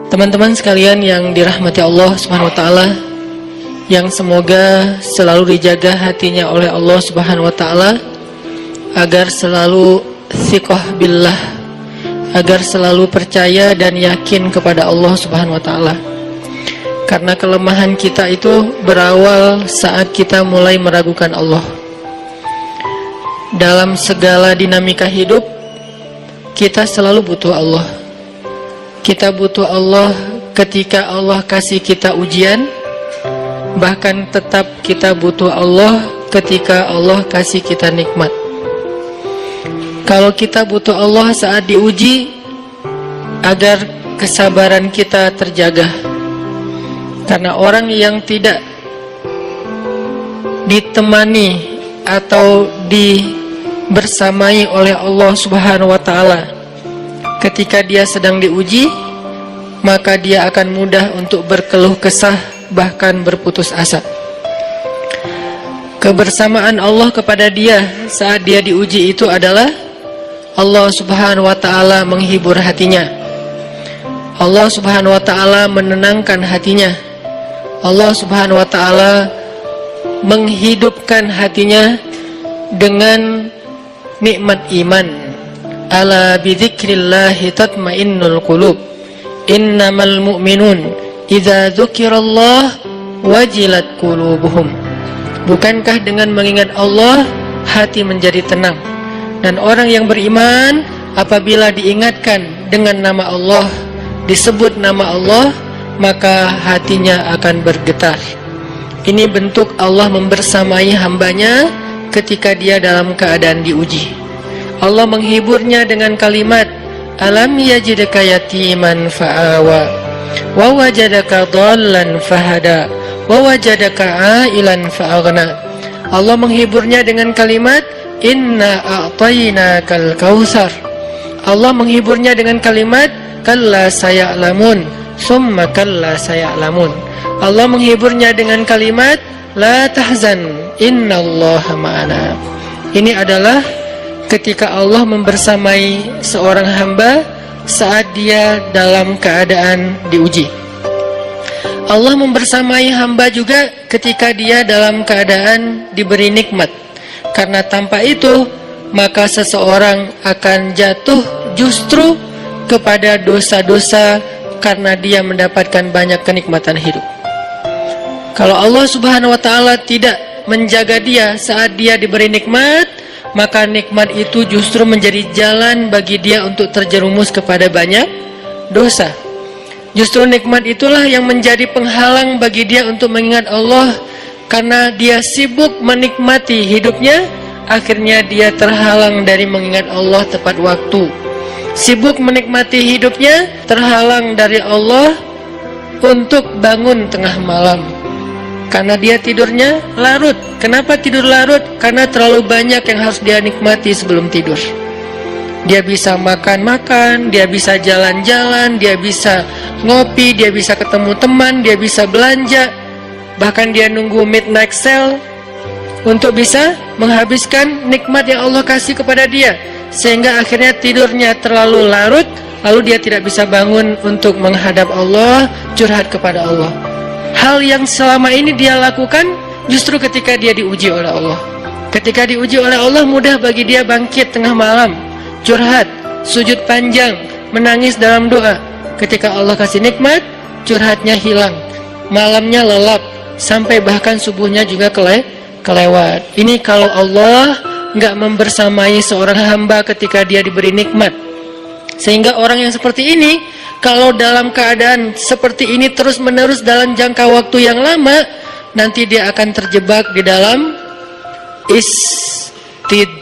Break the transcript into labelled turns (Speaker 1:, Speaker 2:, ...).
Speaker 1: Teman-teman sekalian yang dirahmati Allah Subhanahu wa taala, yang semoga selalu dijaga hatinya oleh Allah Subhanahu wa taala agar selalu thiqah billah, agar selalu percaya dan yakin kepada Allah Subhanahu wa taala. Karena kelemahan kita itu berawal saat kita mulai meragukan Allah. Dalam segala dinamika hidup, kita selalu butuh Allah. Kita butuh Allah ketika Allah kasih kita ujian, bahkan tetap kita butuh Allah ketika Allah kasih kita nikmat. Kalau kita butuh Allah saat diuji, agar kesabaran kita terjaga. Karena orang yang tidak ditemani atau dibersamai oleh Allah Subhanahu wa taala ketika dia sedang diuji, maka dia akan mudah untuk berkeluh kesah, bahkan berputus asa. Kebersamaan Allah kepada dia saat dia diuji itu adalah Allah Subhanahu wa taala menghibur hatinya. Allah Subhanahu wa taala menenangkan hatinya. Allah Subhanahu wa taala menghidupkan hatinya dengan nikmat iman. Ala bidzikrillahi tatmainnul qulub. Innamal mu'minun idza dzukirallah wajilat qulubuhum. Bukankah dengan mengingat Allah hati menjadi tenang? Dan orang yang beriman apabila diingatkan dengan nama Allah, disebut nama Allah, maka hatinya akan bergetar. Ini bentuk Allah membersamai hambanya ketika dia dalam keadaan diuji. Allah menghiburnya dengan kalimat, alam yajidka yatiman fa'awa wa wajadaka dhallan fahada wa wajadaka ailan fa'aghna. Allah menghiburnya dengan kalimat, inna a'tainakal kautsar. Allah menghiburnya dengan kalimat, kalla saya'lamun summa kalla saya'lamun. Allah menghiburnya dengan kalimat, la tahzan innallaha ma'ana. Ini adalah ketika Allah membersamai seorang hamba saat dia dalam keadaan diuji. Allah membersamai hamba juga ketika dia dalam keadaan diberi nikmat. Karena tanpa itu, maka seseorang akan jatuh justru kepada dosa-dosa karena dia mendapatkan banyak kenikmatan hidup. Kalau Allah Subhanahu wa taala tidak menjaga dia saat dia diberi nikmat, maka nikmat itu justru menjadi jalan bagi dia untuk terjerumus kepada banyak dosa. Justru nikmat itulah yang menjadi penghalang bagi dia untuk mengingat Allah. Karena dia sibuk menikmati hidupnya, akhirnya dia terhalang dari mengingat Allah tepat waktu. Sibuk menikmati hidupnya, terhalang dari Allah untuk bangun tengah malam. Karena dia tidurnya larut. Kenapa tidur larut? Karena terlalu banyak yang harus dia nikmati sebelum tidur. Dia bisa makan-makan, dia bisa jalan-jalan, dia bisa ngopi, dia bisa ketemu teman, dia bisa belanja. Bahkan dia nunggu midnight sale untuk bisa menghabiskan nikmat yang Allah kasih kepada dia. Sehingga akhirnya tidurnya terlalu larut, lalu dia tidak bisa bangun untuk menghadap Allah, curhat kepada Allah. Hal yang selama ini dia lakukan justru ketika dia diuji oleh Allah. Ketika diuji oleh Allah, mudah bagi dia bangkit tengah malam, curhat, sujud panjang, menangis dalam doa. Ketika Allah kasih nikmat, curhatnya hilang, malamnya lelap, sampai bahkan subuhnya juga kelewat. Ini kalau Allah nggak membersamai seorang hamba ketika dia diberi nikmat. Sehingga orang yang seperti ini, kalau dalam keadaan seperti ini terus-menerus dalam jangka waktu yang lama, nanti dia akan terjebak di dalam istidraj.